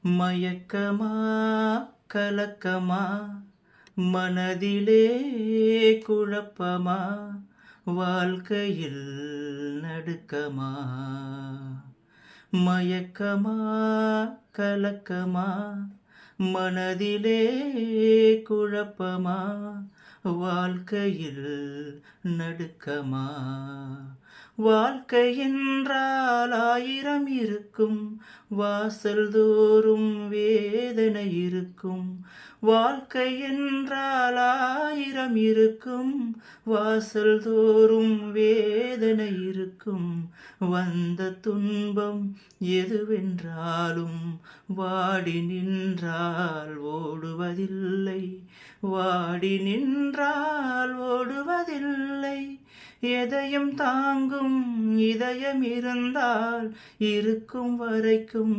மயக்கமா கலக்கமா மனதிலே குழப்பமா வாழ்க்கையில் நடுக்கமா மயக்கமா கலக்கமா மனதிலே குழப்பமா வாழ்க்கையில் நடுக்கமா வாழ்க்கை என்றால் ஆயிரம் இருக்கும் வாசல் தோறும் வேதனை இருக்கும் வாழ்க்கை என்றால் ஆயிரம் இருக்கும் வாசல் தோறும் வேதனை இருக்கும் வந்த துன்பம் எதுவென்றாலும் வாடி நின்றால் ஓடுவதில்லை வாடி நின்றால் ஓடுவதில்லை எதையும் தாங்கும் இதயம் இருந்தால் இருக்கும் வரைக்கும்